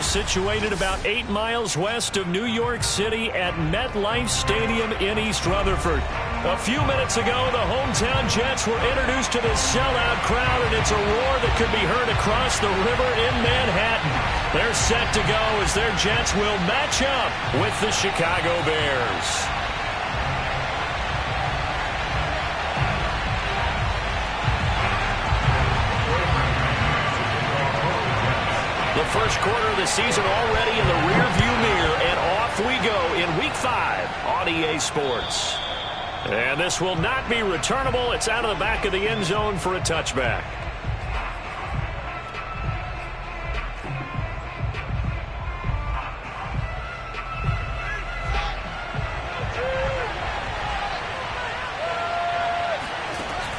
We're situated about 8 miles west of New York City at MetLife Stadium in East Rutherford. A few minutes ago, the hometown Jets were introduced to this sellout crowd, and it's a roar that could be heard across the river in Manhattan. They're set to go as their Jets will match up with the Chicago Bears. The first quarter of the season already in the rearview mirror, and off we go in Week 5 on EA Sports. And this will not be returnable. It's out of the back of the end zone for a touchback.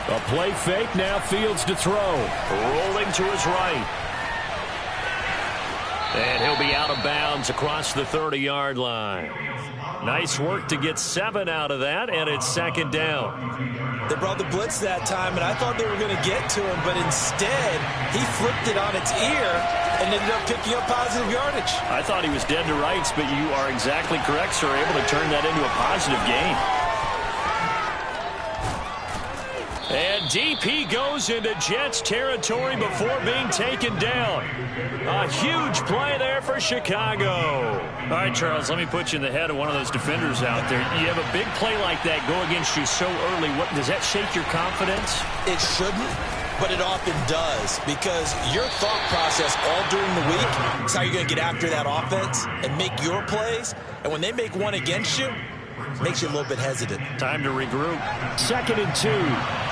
A play fake, now Fields to throw. Rolling to his right. And he'll be out of bounds across the 30-yard line. Nice work to get 7 out of that, and it's second down. They brought the blitz that time, and I thought they were going to get to him, but instead he flipped it on its ear and ended up picking up positive yardage. I thought he was dead to rights, but you are exactly correct, sir. Able to turn that into a positive gain. And DP goes into Jets territory before being taken down. A huge play there for Chicago. All right, Charles, let me put you in the head of one of those defenders out there. You have a big play like that go against you so early. Does that shake your confidence? It shouldn't, but it often does, because your thought process all during the week is how you're going to get after that offense and make your plays. And when they make one against you, it makes you a little bit hesitant. Time to regroup. 2nd and 2.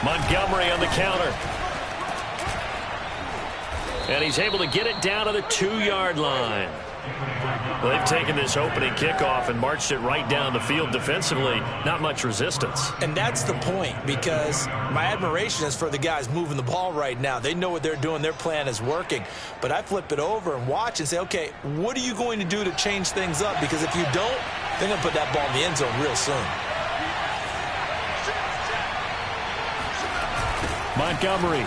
Montgomery on the counter. And he's able to get it down to the 2-yard line. Well, they've taken this opening kickoff and marched it right down the field defensively. Not much resistance. And that's the point, because my admiration is for the guys moving the ball right now. They know what they're doing. Their plan is working. But I flip it over and watch and say, okay, what are you going to do to change things up? Because if you don't, they're going to put that ball in the end zone real soon. Montgomery.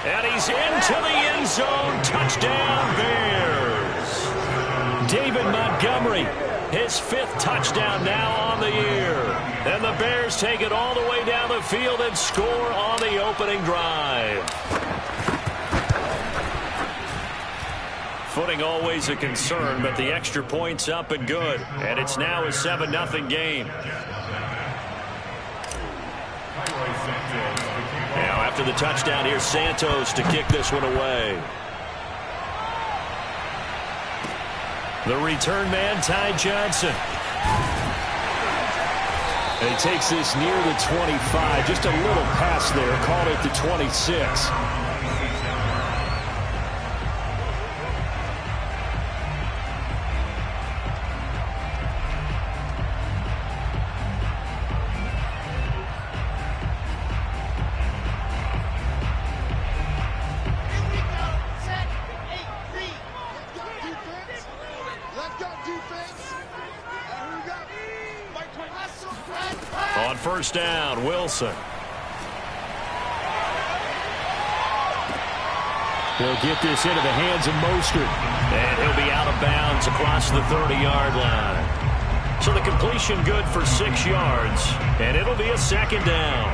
And he's into the end zone. Touchdown, Bears. David Montgomery, his 5th touchdown now on the year. And the Bears take it all the way down the field and score on the opening drive. Footing always a concern, but the extra point's up and good. And it's now a 7-0 game. Now after the touchdown, here's Santos to kick this one away. The return man, Ty Johnson. And he takes this near the 25. Just a little pass there. Called it the 26. On first down, Wilson. He'll get this into the hands of Mostert. And he'll be out of bounds across the 30-yard line. So the completion good for 6 yards. And it'll be a second down.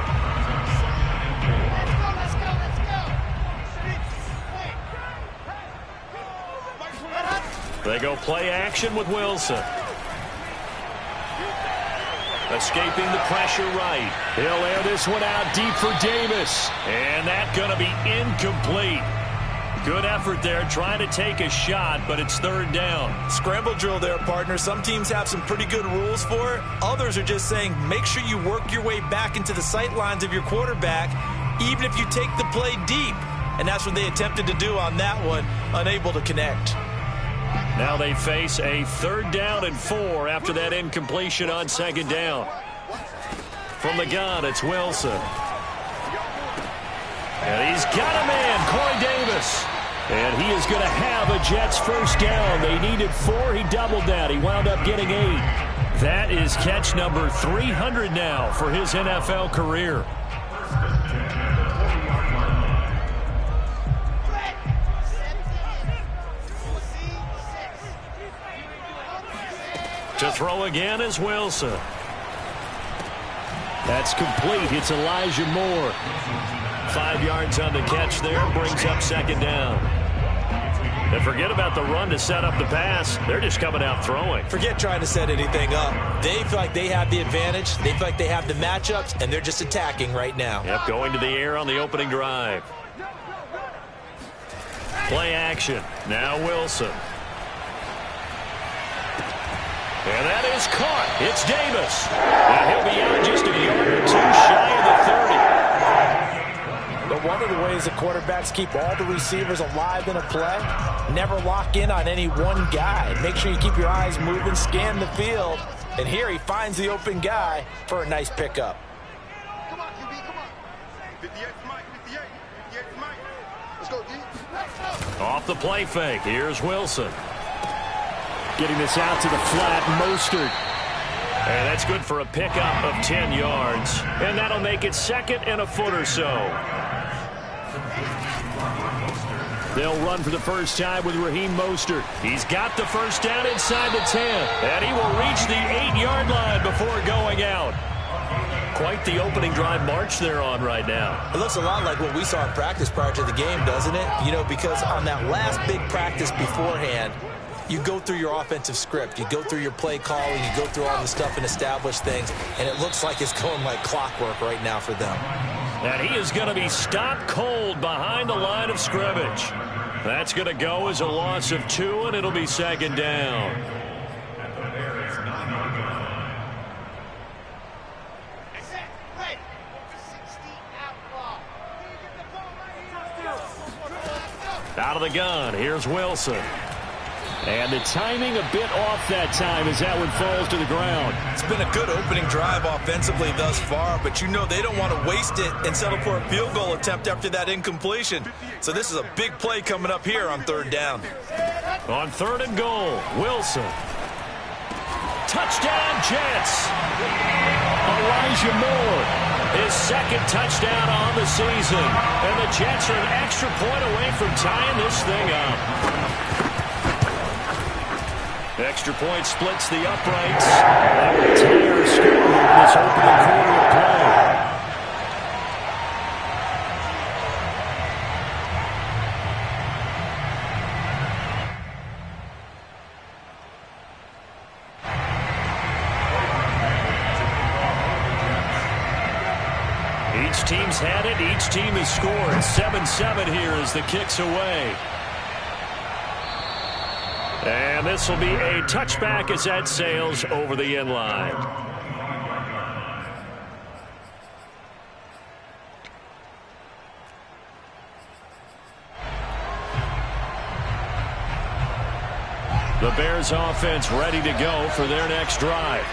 They go play action with Wilson. Escaping the pressure right. He'll air this one out deep for Davis. And that's going to be incomplete. Good effort there trying to take a shot, but it's 3rd down. Scramble drill there, partner. Some teams have some pretty good rules for it. Others are just saying make sure you work your way back into the sight lines of your quarterback, even if you take the play deep. And that's what they attempted to do on that one, unable to connect. Now they face a 3rd down and 4 after that incompletion on 2nd down. From the gun, it's Wilson. And he's got a man, Corey Davis. And he is going to have a Jets first down. They needed 4. He doubled that. He wound up getting 8. That is catch number 300 now for his NFL career. To throw again is Wilson. That's complete. It's Elijah Moore. 5 yards on the catch there. Brings up second down. And forget about the run to set up the pass. They're just coming out throwing. Forget trying to set anything up. They feel like they have the advantage. They feel like they have the matchups, and they're just attacking right now. Yep, going to the air on the opening drive. Play action. Now Wilson. And that is caught. It's Davis. And he'll be out just a yard or two shy of the 30. But one of the ways the quarterbacks keep all the receivers alive in a play, never lock in on any one guy. Make sure you keep your eyes moving, scan the field. And here he finds the open guy for a nice pickup. Come on, QB, come on. 58, Mike, 58, 58, Mike. Let's go, D. Off the play fake. Here's Wilson. Getting this out to the flat, Mostert. And that's good for a pickup of 10 yards. And that'll make it second and a foot or so. They'll run for the first time with Raheem Mostert. He's got the first down inside the 10. And he will reach the 8-yard line before going out. Quite the opening drive march they're on right now. It looks a lot like what we saw in practice prior to the game, doesn't it? You know, because on that last big practice beforehand, you go through your offensive script. You go through your play calling. You go through all the stuff and establish things. And it looks like it's going like clockwork right now for them. And he is going to be stopped cold behind the line of scrimmage. That's going to go as a loss of 2, and it'll be second down. Out of the gun, here's Wilson. And the timing a bit off that time as that one falls to the ground. It's been a good opening drive offensively thus far, but you know they don't want to waste it and settle for a field goal attempt after that incompletion. So this is a big play coming up here on third down. On third and goal, Wilson. Touchdown, Jets. Elijah Moore, his second touchdown on the season. And the Jets are an extra point away from tying this thing up. Extra point splits the uprights. That will tie our score with this opening quarter of play. Each team's had it. Each team has scored. 7-7 here as the kick's away. And this will be a touchback as that sails over the end line. The Bears offense ready to go for their next drive.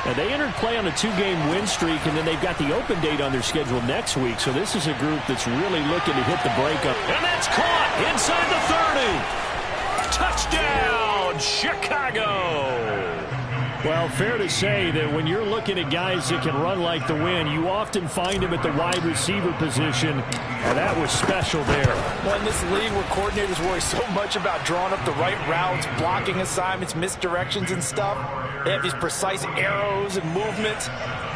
And they entered play on a 2-game win streak, and then they've got the open date on their schedule next week. So this is a group that's really looking to hit the breakup. And that's caught inside the 30. Touchdown, Chicago! Well, fair to say that when you're looking at guys that can run like the wind, you often find them at the wide receiver position, and that was special there. Well, in this league where coordinators worry so much about drawing up the right routes, blocking assignments, misdirections and stuff, they have these precise arrows and movements.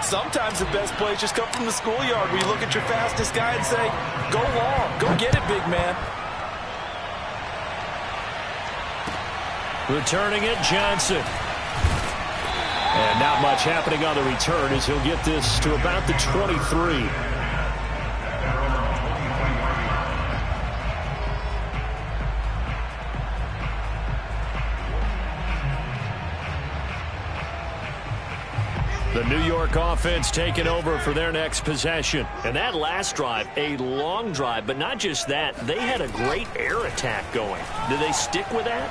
Sometimes the best plays just come from the schoolyard where you look at your fastest guy and say, go long, go get it, big man. Returning it, Johnson. And not much happening on the return as he'll get this to about the 23. The New York offense taking over for their next possession. And that last drive, a long drive, but not just that. They had a great air attack going. Do they stick with that?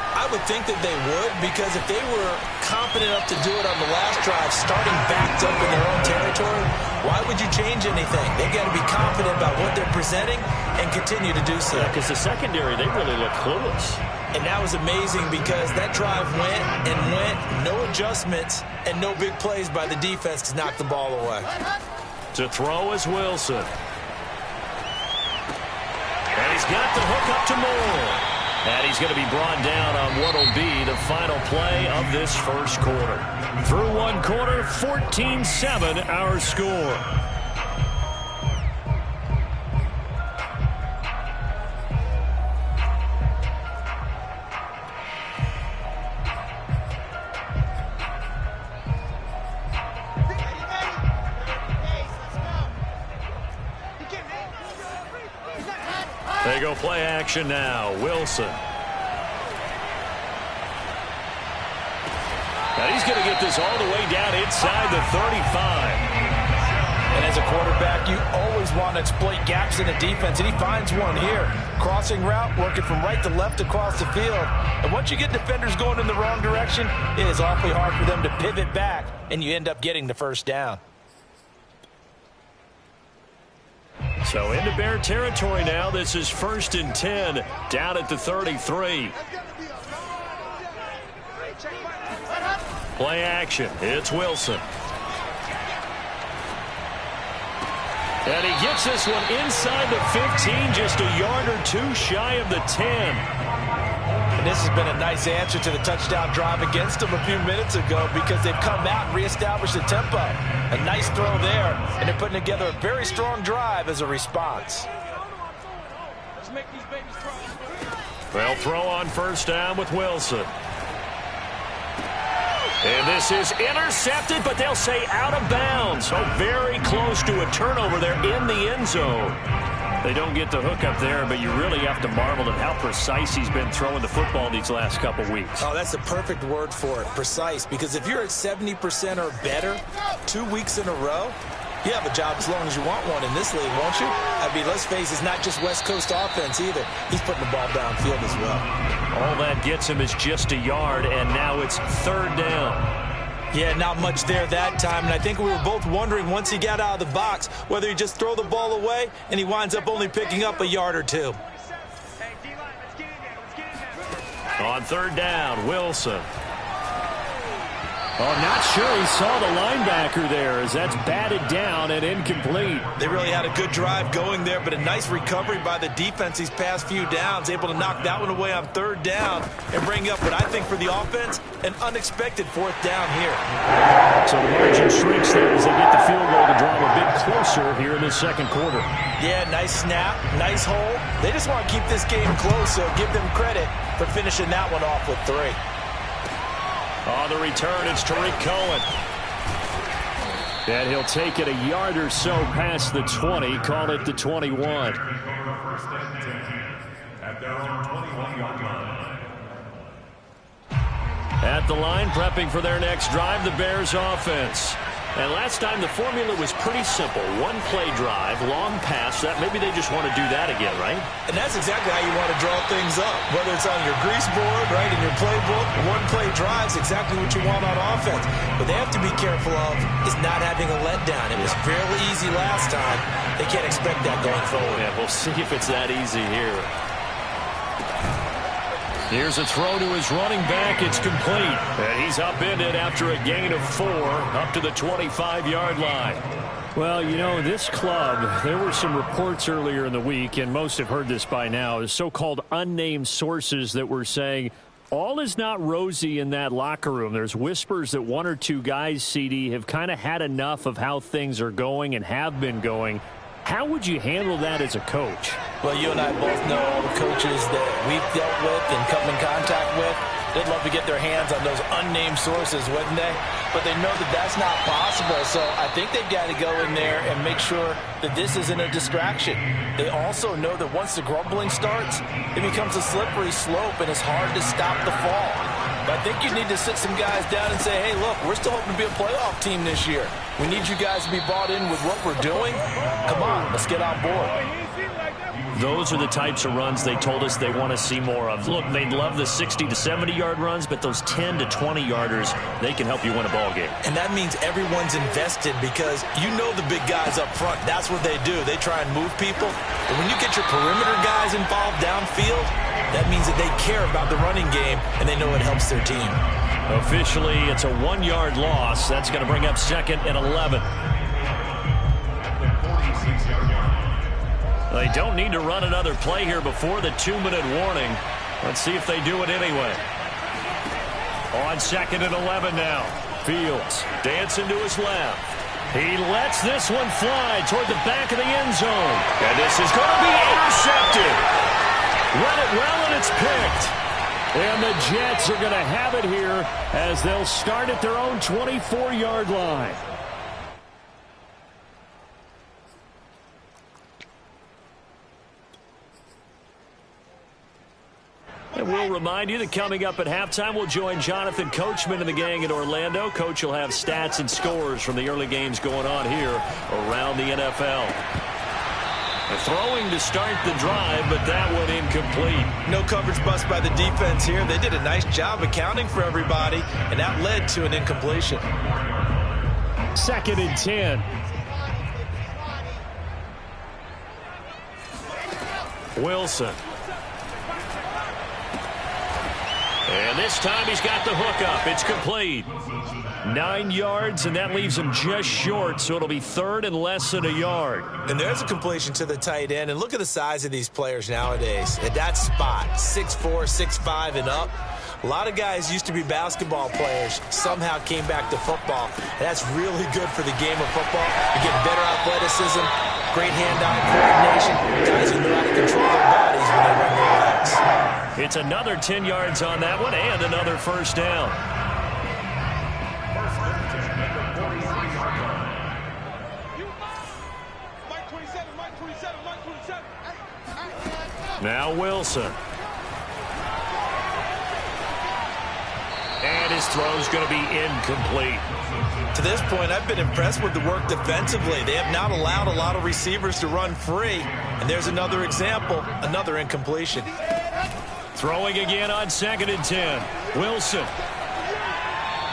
I would think that they would, because if they were confident enough to do it on the last drive, starting backed up in their own territory, why would you change anything? They've got to be confident about what they're presenting and continue to do so. Because the secondary, they really look clueless. And that was amazing because that drive went and went, no adjustments, and no big plays by the defense to knock the ball away. To throw is Wilson. And he's got the hook up to Moore. And he's going to be brought down on what will be the final play of this first quarter. Through one quarter, 14-7 our score. They go play action now. Wilson. And he's going to get this all the way down inside the 35. And as a quarterback, you always want to exploit gaps in the defense, and he finds one here. Crossing route, working from right to left across the field. And once you get defenders going in the wrong direction, it is awfully hard for them to pivot back, and you end up getting the first down. So into Bear territory now. This is 1st and 10 down at the 33. Play action. It's Wilson. And he gets this one inside the 15, just a yard or two shy of the 10. And this has been a nice answer to the touchdown drive against them a few minutes ago because they've come out and reestablished the tempo. A nice throw there, and they're putting together a very strong drive as a response. They'll throw on first down with Wilson. And this is intercepted, but they'll say out of bounds. So very close to a turnover there in the end zone. They don't get the hook up there, but you really have to marvel at how precise he's been throwing the football these last couple weeks. Oh, that's the perfect word for it, precise. Because if you're at 70% or better 2 weeks in a row, you have a job as long as you want one in this league, won't you? I mean, let's face it, it's not just West Coast offense either. He's putting the ball downfield as well. All that gets him is just a yard, and now it's 3rd down. Yeah, not much there that time, and I think we were both wondering once he got out of the box whether he just throw the ball away and he winds up only picking up a yard or two. On 3rd down, Wilson. Oh, not sure he saw the linebacker there as that's batted down and incomplete. They really had a good drive going there, but a nice recovery by the defense these past few downs, able to knock that one away on 3rd down and bring up what I think for the offense, an unexpected 4th down here. So the margin shrinks there as they get the field goal to draw them a bit closer here in the second quarter. Yeah, nice snap, nice hole. They just want to keep this game close, so give them credit for finishing that one off with 3. On the return, it's Tariq Cohen. And he'll take it a yard or so past the 20, call it the 21. At the line, prepping for their next drive, the Bears offense. And last time the formula was pretty simple. One play drive, long pass. That maybe they just want to do that again, right? And that's exactly how you want to draw things up. Whether it's on your grease board, right, in your playbook, one play drive is exactly what you want on offense. What they have to be careful of is not having a letdown. It was fairly easy last time. They can't expect that going forward. Yeah, we'll see if it's that easy here. Here's a throw to his running back. It's complete. And he's upended after a gain of 4 up to the 25-yard line. Well, you know, this club, there were some reports earlier in the week, and most have heard this by now, the so-called unnamed sources that were saying all is not rosy in that locker room. There's whispers that 1 or 2 guys, CD, have kind of had enough of how things are going and have been going. How would you handle that as a coach? Well, you and I both know all the coaches that we've dealt with and come in contact with. They'd love to get their hands on those unnamed sources, wouldn't they? But they know that that's not possible, so I think they've got to go in there and make sure that this isn't a distraction. They also know that once the grumbling starts, it becomes a slippery slope and it's hard to stop the fall. But I think you need to sit some guys down and say, hey, look, we're still hoping to be a playoff team this year. We need you guys to be bought in with what we're doing. Come on, let's get on board. Those are the types of runs they told us they want to see more of. Look, they'd love the 60 to 70-yard runs, but those 10 to 20-yarders, they can help you win a ball game. And that means everyone's invested because you know the big guys up front. That's what they do. They try and move people. And when you get your perimeter guys involved downfield, That means that they care about the running game, and they know it helps their team. Officially, it's a 1-yard loss. That's going to bring up 2nd and 11. They don't need to run another play here before the 2-minute warning. Let's see if they do it anyway. On 2nd and 11 now. Fields dancing to his left. He lets this one fly toward the back of the end zone. And this is going to be intercepted. Run it well, and it's picked. And the Jets are going to have it here as they'll start at their own 24-yard line. And we'll remind you that coming up at halftime, we'll join Jonathan Coachman and the gang in Orlando. Coach will have stats and scores from the early games going on here around the NFL. Throwing to start the drive, but that one incomplete. No coverage bust by the defense here. They did a nice job accounting for everybody, and that led to an incompletion. 2nd and 10. Wilson. And this time he's got the hook up. It's complete. 9 yards, and that leaves him just short, so it'll be 3rd and less than a yard. And there's a completion to the tight end, and look at the size of these players nowadays. At that spot, 6'4", 6'5", and up. A lot of guys used to be basketball players, somehow came back to football. And that's really good for the game of football. You get better athleticism, great hand-eye coordination. Guys who know how to control their bodies when they run their legs. It's another 10 yards on that one and another first down. Now Wilson. And his throw's going to be incomplete. To this point, I've been impressed with the work defensively. They have not allowed a lot of receivers to run free. And there's another example, another incompletion. Throwing again on 2nd and 10. Wilson.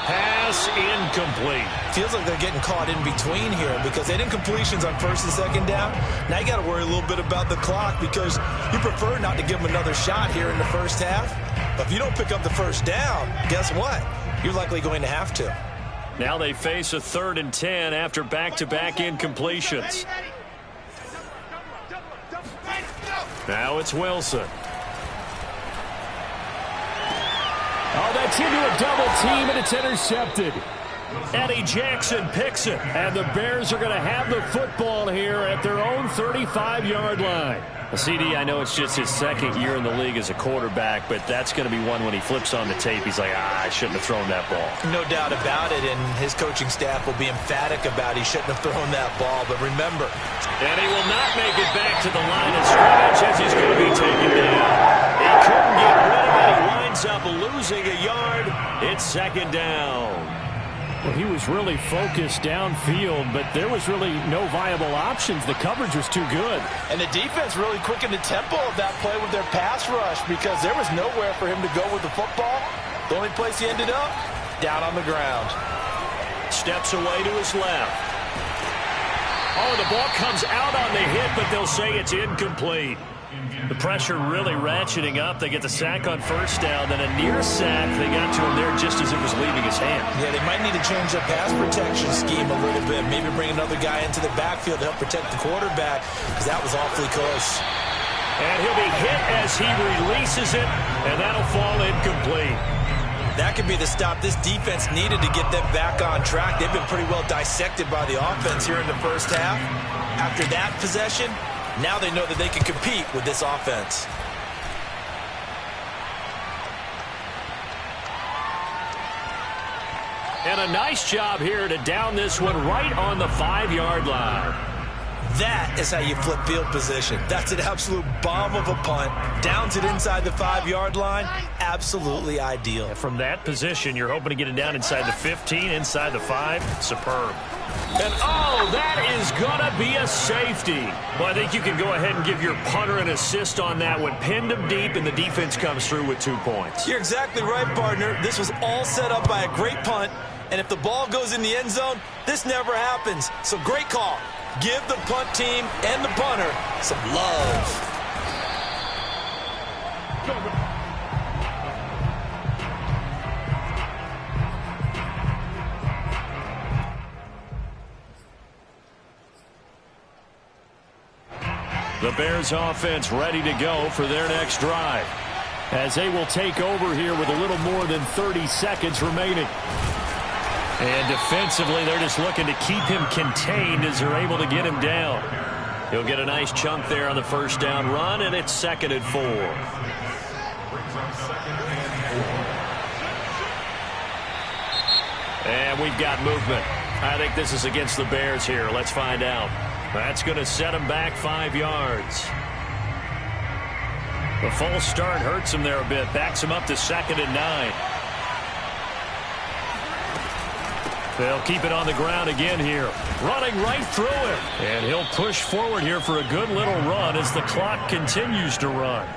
Pass incomplete. Feels like they're getting caught in between here because they had incompletions on 1st and 2nd down. Now you got to worry a little bit about the clock because you prefer not to give them another shot here in the first half. But if you don't pick up the first down, guess what? You're likely going to have to. Now they face a 3rd and 10 after back-to-back incompletions. Now it's Wilson. Oh, that's into a double team, and it's intercepted. Eddie Jackson picks it, and the Bears are going to have the football here at their own 35-yard line. CD, I know it's just his 2nd year in the league as a quarterback, but that's going to be one when he flips on the tape. He's like, I shouldn't have thrown that ball. No doubt about it, and his coaching staff will be emphatic about he shouldn't have thrown that ball. But remember, and he will not make it back to the line of scrimmage as he's going to be taken down. He couldn't get rid of it. He winds up losing a yard. It's 2nd down. Well, he was really focused downfield, but there was really no viable options. The coverage was too good. And the defense really quickened the tempo of that play with their pass rush because there was nowhere for him to go with the football. The only place he ended up, down on the ground. Steps away to his left. Oh, the ball comes out on the hit, but they'll say it's incomplete. The pressure really ratcheting up. They get the sack on 1st down, then a near sack. They got to him there just as it was leaving his hand. Yeah, they might need to change their pass protection scheme a little bit. Maybe bring another guy into the backfield to help protect the quarterback because that was awfully close. And he'll be hit as he releases it, and that'll fall incomplete. That could be the stop this defense needed to get them back on track. They've been pretty well dissected by the offense here in the first half. After that possession, now they know that they can compete with this offense. And a nice job here to down this one right on the 5-yard line. That is how you flip field position. That's an absolute bomb of a punt. Downs it inside the 5-yard line. Absolutely ideal. From that position, you're hoping to get it down inside the 15, inside the 5. Superb. And, oh, that is going to be a safety. Well, I think you can go ahead and give your punter an assist on that one. Pinned him deep, and the defense comes through with 2 points. You're exactly right, partner. This was all set up by a great punt. And if the ball goes in the end zone, this never happens. So great call. Give the punt team and the punter some love. The Bears offense ready to go for their next drive, as they will take over here with a little more than 30 seconds remaining. And defensively, they're just looking to keep him contained as they're able to get him down. He'll get a nice chunk there on the first down run, and it's 2nd and 4. And we've got movement. I think this is against the Bears here. Let's find out. That's going to set him back 5 yards. The false start hurts him there a bit. Backs him up to 2nd and 9. They'll keep it on the ground again here. Running right through him. And he'll push forward here for a good little run as the clock continues to run.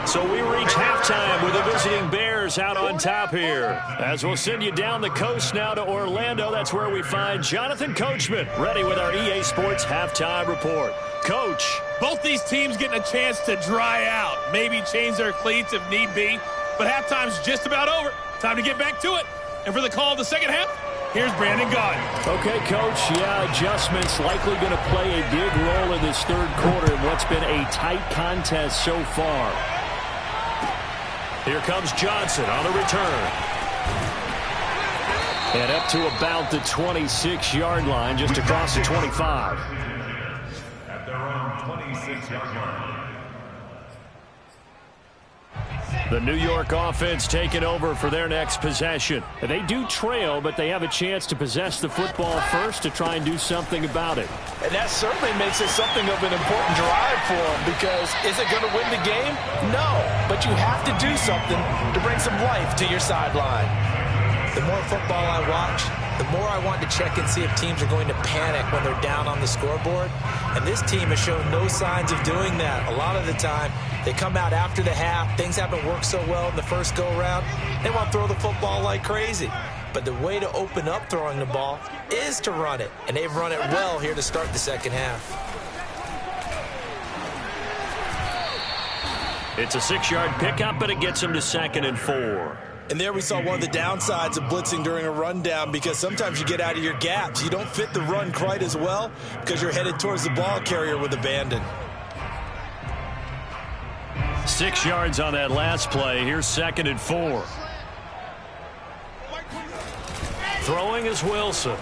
So we reach halftime with the visiting Bears out on top here. As we'll send you down the coast now to Orlando. That's where we find Jonathan Coachman ready with our EA Sports Halftime Report. Coach. Both these teams getting a chance to dry out. Maybe change their cleats if need be. But halftime's just about over. Time to get back to it. And for the call of the second half, here's Brandon Gaudin. Okay, Coach. Yeah, adjustments likely going to play a big role in this third quarter in what's been a tight contest so far. Here comes Johnson on the return. And up to about the 26-yard line, just across the 25. At their own 26-yard line. The New York offense taking over for their next possession. They do trail, but they have a chance to possess the football first to try and do something about it. And that certainly makes it something of an important drive for them, because is it going to win the game? No, but you have to do something to bring some life to your sideline. The more football I watch, the more I want to check and see if teams are going to panic when they're down on the scoreboard. And this team has shown no signs of doing that. A lot of the time, they come out after the half. Things haven't worked so well in the first go-around. They want to throw the football like crazy. But the way to open up throwing the ball is to run it. And they've run it well here to start the second half. It's a 6-yard pickup, but it gets them to 2nd and 4. And there we saw one of the downsides of blitzing during a rundown, because sometimes you get out of your gaps. You don't fit the run quite as well because you're headed towards the ball carrier with abandon. 6 yards on that last play. Here's 2nd and 4. Throwing is Wilson.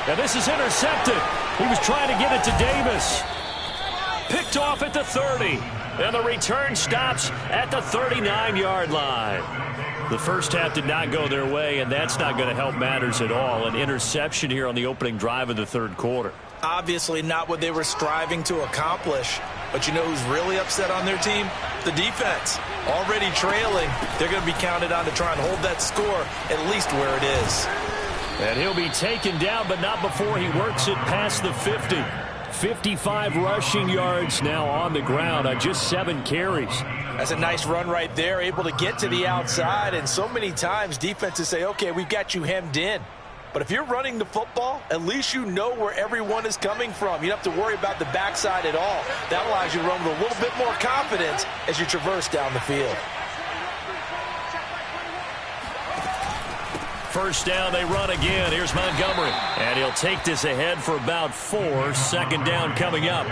And this is intercepted. He was trying to get it to Davis. Picked off at the 30. And the return stops at the 39-yard line. The first half did not go their way, and that's not going to help matters at all. An interception here on the opening drive of the third quarter. Obviously not what they were striving to accomplish. But you know who's really upset on their team? The defense. Already trailing. They're going to be counted on to try and hold that score at least where it is. And he'll be taken down, but not before he works it past the 50. 55 rushing yards now on the ground on just 7 carries. That's a nice run right there, able to get to the outside. And so many times defenses say, okay, we've got you hemmed in. But if you're running the football, at least you know where everyone is coming from. You don't have to worry about the backside at all. That allows you to run with a little bit more confidence as you traverse down the field. First down, they run again. Here's Montgomery. And he'll take this ahead for about 4. 2nd down coming up.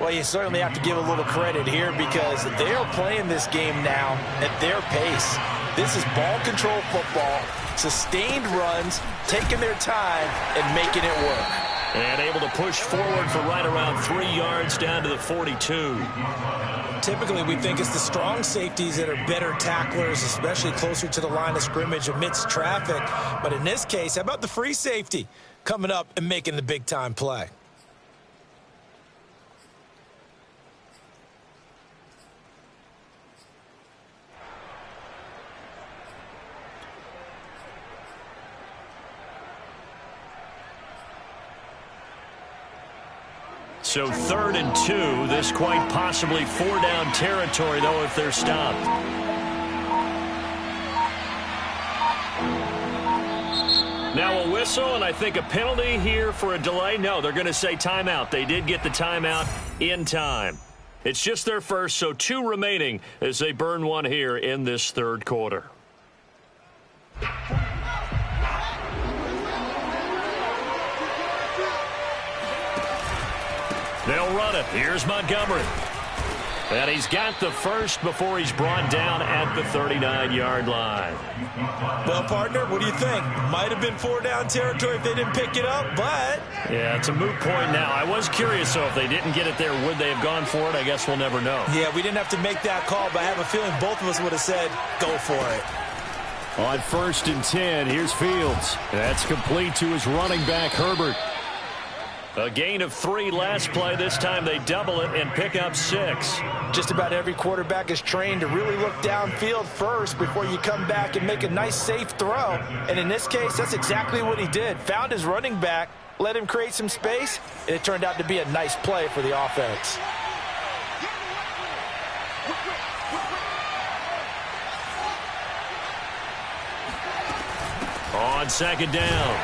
Well, you certainly have to give a little credit here, because they are playing this game now at their pace. This is ball control football, sustained runs, taking their time and making it work. And able to push forward for right around 3 yards down to the 42. Typically, we think it's the strong safeties that are better tacklers, especially closer to the line of scrimmage amidst traffic. But in this case, how about the free safety coming up and making the big-time play? So 3rd and 2. This quite possibly 4-down territory, though, if they're stopped. Now a whistle, and I think a penalty here for a delay. No, they're going to say timeout. They did get the timeout in time. It's just their first, so 2 remaining as they burn one here in this third quarter. They'll run it. Here's Montgomery. And he's got the first before he's brought down at the 39-yard line. Well, partner, what do you think? Might have been 4-down territory if they didn't pick it up, but... Yeah, it's a moot point now. I was curious, though, if they didn't get it there, would they have gone for it? I guess we'll never know. Yeah, we didn't have to make that call, but I have a feeling both of us would have said, go for it. On 1st and 10, here's Fields. That's complete to his running back, Herbert. A gain of 3 last play. This time they double it and pick up 6. Just about every quarterback is trained to really look downfield first before you come back and make a nice, safe throw. And in this case, that's exactly what he did. Found his running back, let him create some space, and it turned out to be a nice play for the offense. On 2nd down,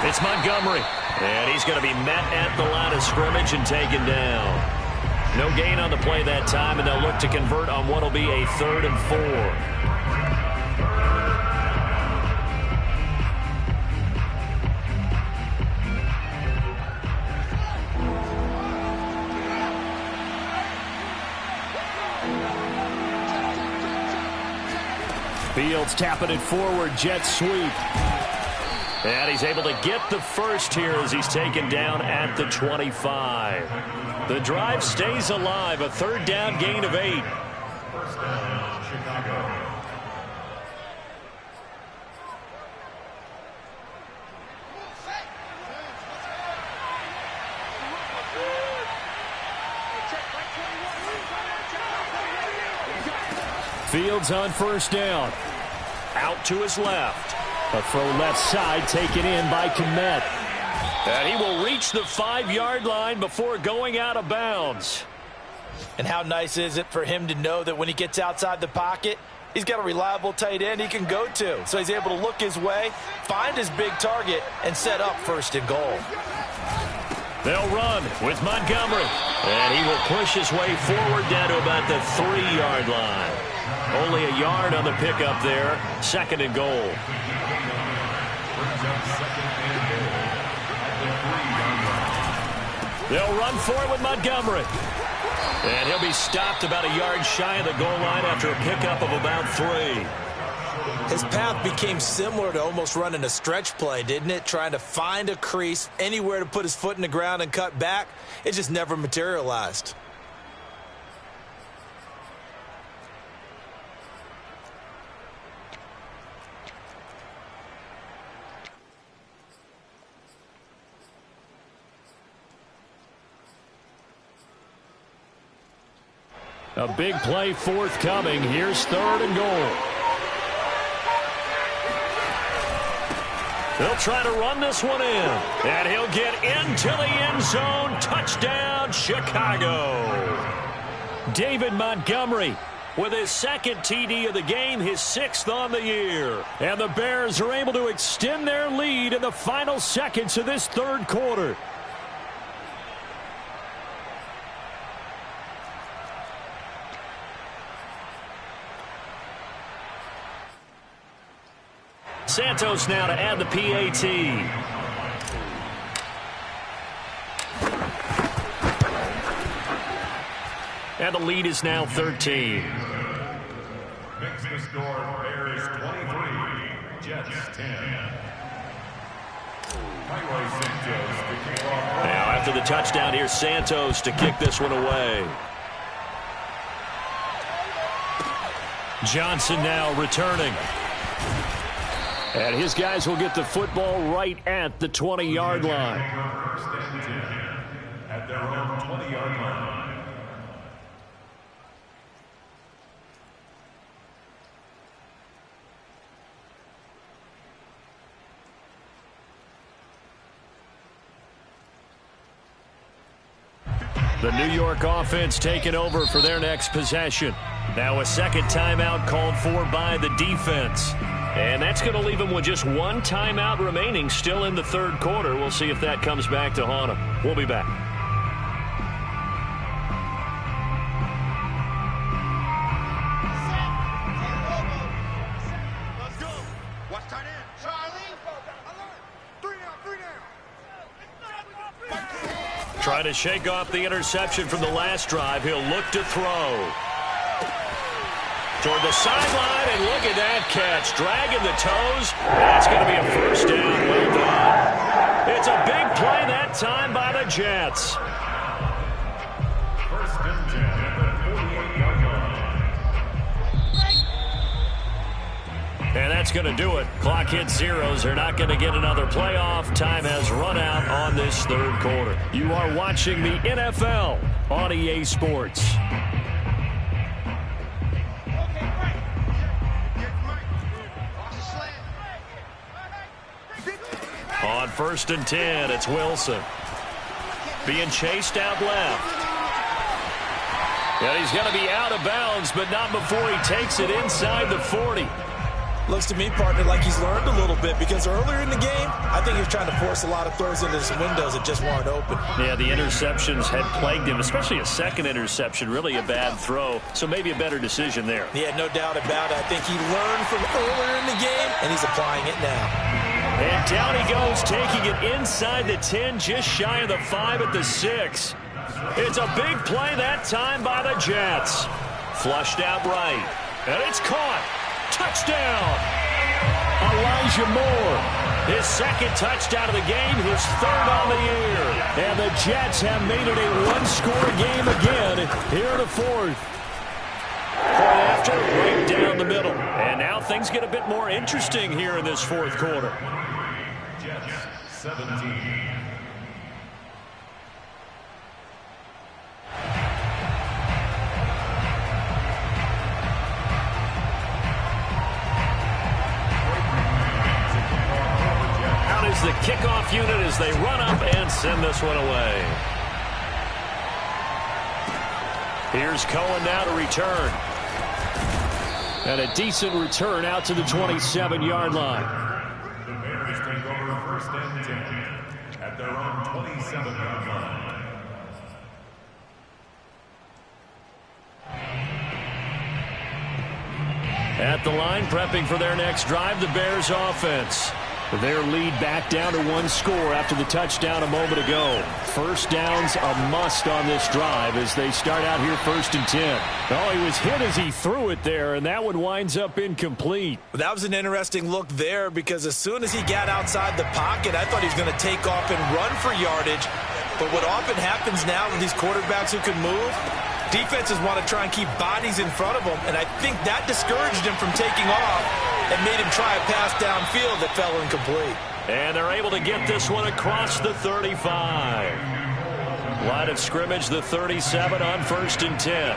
it's Montgomery. And he's going to be met at the line of scrimmage and taken down. No gain on the play that time, and they'll look to convert on what will be a 3rd and 4. Fields tapping it forward, jet sweep. And he's able to get the first here as he's taken down at the 25. The drive stays alive, a 3rd down gain of 8. First down, Chicago. Fields on 1st down. Out to his left. A throw left side taken in by Kmet. And he will reach the 5-yard line before going out of bounds. And how nice is it for him to know that when he gets outside the pocket, he's got a reliable tight end he can go to. So he's able to look his way, find his big target, and set up 1st and goal. They'll run with Montgomery. And he will push his way forward down to about the 3-yard line. Only a yard on the pickup there. 2nd and goal. They'll run for it with Montgomery. And he'll be stopped about a yard shy of the goal line after a pickup of about 3. His path became similar to almost running a stretch play, didn't it? Trying to find a crease, anywhere to put his foot in the ground and cut back. It just never materialized. A big play forthcoming. Here's 3rd and goal. They'll try to run this one in. And he'll get into the end zone. Touchdown, Chicago. David Montgomery with his 2nd TD of the game, his 6th on the year. And the Bears are able to extend their lead in the final seconds of this 3rd quarter. Santos now to add the PAT. And the lead is now 13. Makes the score Bears 23, Jets 10. Now after the touchdown, here's Santos to kick this one away. Johnson now returning. And his guys will get the football right at the 20-yard line. First and 10 at their own 20-yard line. The New York offense taking over for their next possession. Now a 2nd timeout called for by the defense. And that's going to leave him with just one timeout remaining still in the third quarter. We'll see if that comes back to haunt him. We'll be back. Let's go. Watch tight end. Charlie. Three down. Trying to shake off the interception from the last drive. He'll look to throw. Toward the sideline, and look at that catch. Dragging the toes. That's going to be a first down. Well done. It's a big play that time by the Jets. First and 10 at the 48-yard line. And that's going to do it. Clock hits zeros. They're not going to get another playoff. Time has run out on this third quarter. You are watching the NFL on EA Sports. On first and 10, it's Wilson. Being chased out left. And he's going to be out of bounds, but not before he takes it inside the 40. Looks to me, partner, like he's learned a little bit because earlier in the game, I think he was trying to force a lot of throws into some windows that just weren't open. Yeah, the interceptions had plagued him, especially a second interception, really a bad throw. So maybe a better decision there. Yeah, no doubt about it. I think he learned from earlier in the game, and he's applying it now. And down he goes, taking it inside the 10, just shy of the 5 at the 6. It's a big play that time by the Jets. Flushed out right, and it's caught. Touchdown! Elijah Moore, his second touchdown of the game, his third on the year. And the Jets have made it a one-score game again here in the fourth. Point after, right down the middle. And now things get a bit more interesting here in this fourth quarter. Jets 17. The kickoff unit as they run up and send this one away. Here's Cohen now to return. And a decent return out to the 27-yard line. The Bears take over first and 10 at their own 27-yard line. At the line, prepping for their next drive, the Bears offense. Their lead back down to one score after the touchdown a moment ago. First down's a must on this drive as they start out here first and 10. Oh, he was hit as he threw it there, and that one winds up incomplete. That was an interesting look there because as soon as he got outside the pocket, I thought he was going to take off and run for yardage. But what often happens now with these quarterbacks who can move, defenses want to try and keep bodies in front of them, and I think that discouraged him from taking off and made him try a pass downfield that fell incomplete. And they're able to get this one across the 35. Line of scrimmage, the 37 on first and 10.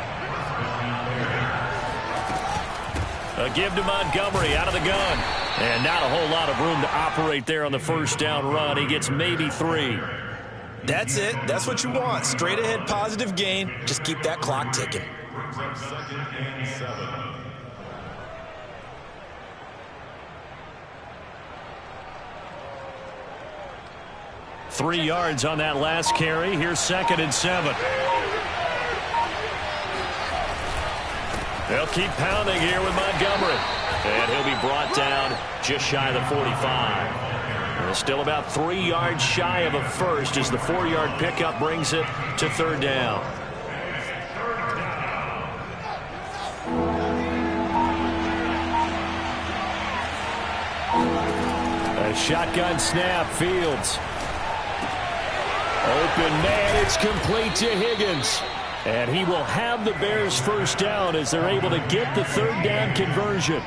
A give to Montgomery out of the gun. And not a whole lot of room to operate there on the first down run. He gets maybe 3. That's it. That's what you want. Straight ahead positive gain. Just keep that clock ticking. Brings up second and 7. 3 yards on that last carry. Here's second and 7. They'll keep pounding here with Montgomery. And he'll be brought down just shy of the 45. And still about 3 yards shy of a first as the 4-yard pickup brings it to third down. A shotgun snap, Fields. Open man, it's complete to Higgins. And he will have the Bears first down as they're able to get the third down conversion.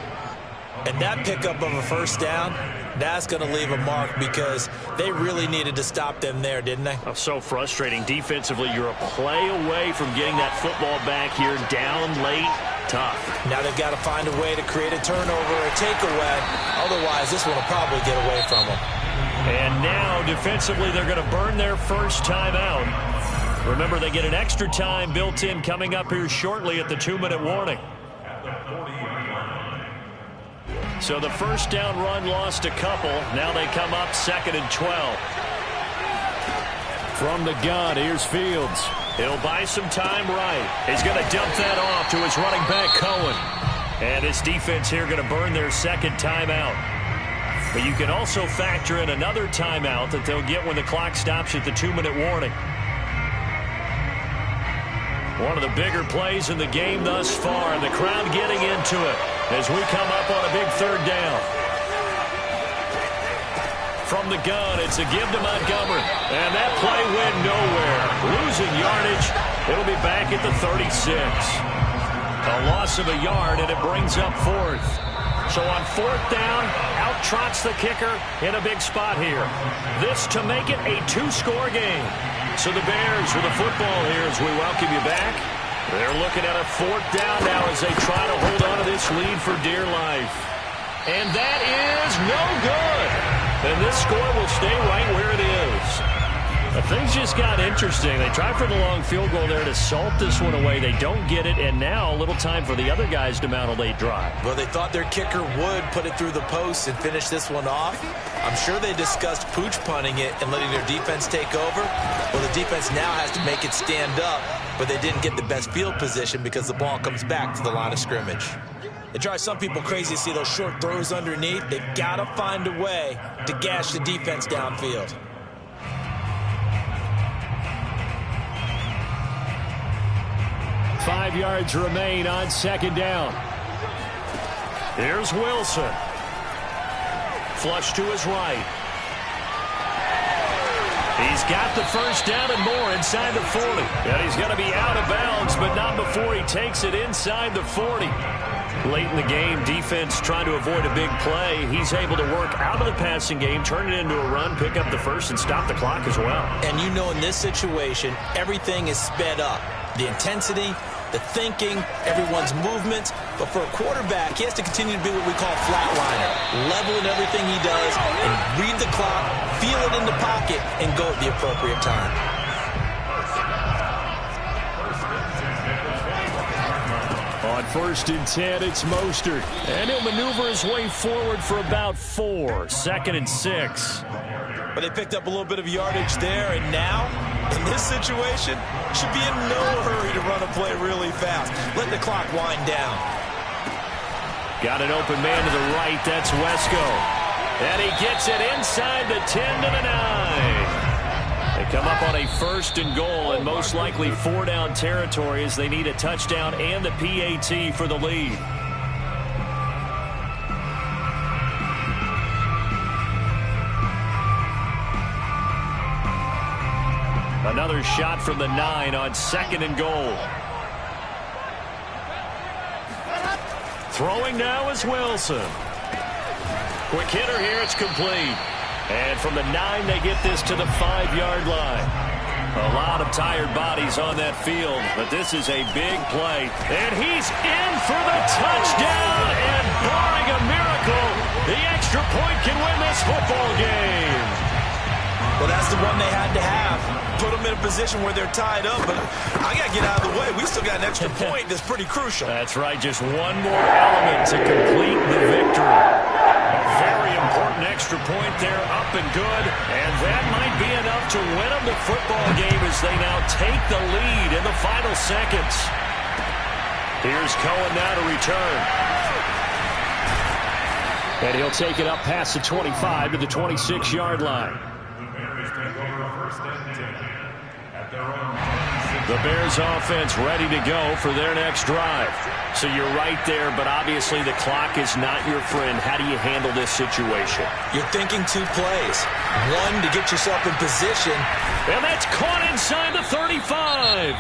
And that pickup of a first down, that's going to leave a mark because they really needed to stop them there, didn't they? Oh, so frustrating. Defensively, you're a play away from getting that football back here down late. Tough. Now they've got to find a way to create a turnover or a takeaway. Otherwise, this one will probably get away from them. And now, defensively, they're going to burn their first time out. Remember, they get an extra time built in coming up here shortly at the 2-minute warning. So the first down run lost a couple. Now they come up 2nd and 12. From the gun, here's Fields. He'll buy some time right. He's going to dump that off to his running back, Cohen. And his defense here going to burn their second timeout. But you can also factor in another timeout that they'll get when the clock stops at the 2-minute warning. One of the bigger plays in the game thus far, and the crowd getting into it as we come up on a big 3rd down. From the gun, it's a give to Montgomery. And that play went nowhere. Losing yardage. It'll be back at the 36. A loss of a yard, and it brings up 4th. So on 4th down, out trots the kicker in a big spot here. This to make it a 2-score game. So the Bears with the football here as we welcome you back. They're looking at a 4th down now as they try to hold on to this lead for dear life. And that is no good. And this score will stay right where it is. But things just got interesting. They tried for the long field goal there to salt this one away. They don't get it, and now a little time for the other guys to mount a late drive. Well, they thought their kicker would put it through the post and finish this one off. I'm sure they discussed pooch punting it and letting their defense take over. Well, the defense now has to make it stand up, but they didn't get the best field position because the ball comes back to the line of scrimmage. It drives some people crazy to see those short throws underneath. They've got to find a way to gash the defense downfield. Five yards remain on 2nd down. Here's Wilson. Flush to his right. He's got the first down and more inside the 40. And he's going to be out of bounds, but not before he takes it inside the 40. Late in the game, defense trying to avoid a big play. He's able to work out of the passing game, turn it into a run, pick up the first, and stop the clock as well. And you know in this situation, everything is sped up. The intensity, the thinking, everyone's movements. But for a quarterback, he has to continue to be what we call a flatliner. Level in everything he does and read the clock, feel it in the pocket, and go at the appropriate time. On 1st and 10, it's Mostert. And he'll maneuver his way forward for about 4. 2nd and 6. But they picked up a little bit of yardage there, and now, in this situation, should be in no hurry to run a play really fast. Let the clock wind down. Got an open man to the right. That's Wesco. And he gets it inside the 10 to the 9. They come up on a 1st and goal, and most likely 4-down territory as they need a touchdown and the PAT for the lead. Another shot from the 9 on 2nd and goal. Throwing now is Wilson. Quick hitter here, it's complete. And from the 9, they get this to the 5-yard line. A lot of tired bodies on that field, but this is a big play. And he's in for the touchdown, and barring a miracle, the extra point can win this football game. Well, that's the one they had to have. Put them in a position where they're tied up, but I got to get out of the way. We still got an extra point that's pretty crucial. That's right, just one more element to complete the victory. A very important extra point there, up and good, and that might be enough to win them the football game as they now take the lead in the final seconds. Here's Cohen now to return. And he'll take it up past the 25 to the 26-yard line. The Bears offense ready to go for their next drive. So you're right there, but obviously the clock is not your friend. How do you handle this situation? You're thinking 2 plays. One, to get yourself in position. And that's caught inside the 35.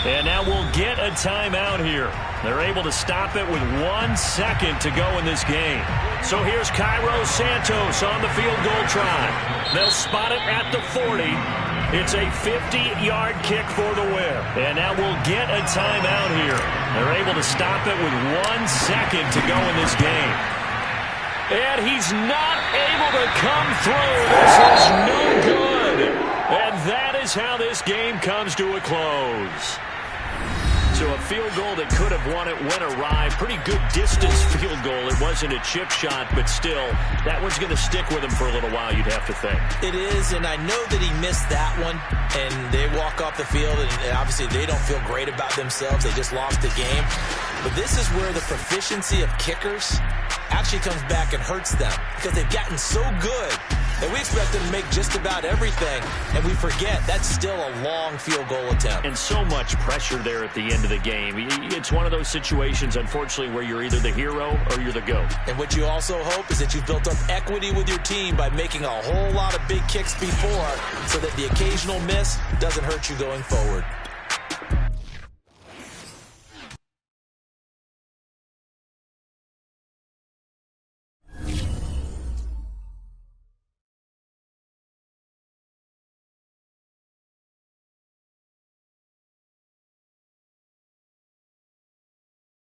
And now we'll get a timeout here. They're able to stop it with 1 second to go in this game. So here's Cairo Santos on the field goal try. They'll spot it at the 40. It's a 50-yard kick for the win. And now we'll get a timeout here. They're able to stop it with 1 second to go in this game. And he's not able to come through. This is no good. And that is how this game comes to a close. So a field goal that could have won it went awry. Pretty good distance field goal. It wasn't a chip shot, but still, that one's going to stick with him for a little while, you'd have to think. It is, and I know that he missed that one, and they walk off the field, and obviously they don't feel great about themselves. They just lost the game. But this is where the proficiency of kickers actually comes back and hurts them, because they've gotten so good that we expect them to make just about everything, and we forget that's still a long field goal attempt. And so much pressure there at the end of the game. It's one of those situations, unfortunately, where you're either the hero or you're the GOAT. And what you also hope is that you've built up equity with your team by making a whole lot of big kicks before, so that the occasional miss doesn't hurt you going forward.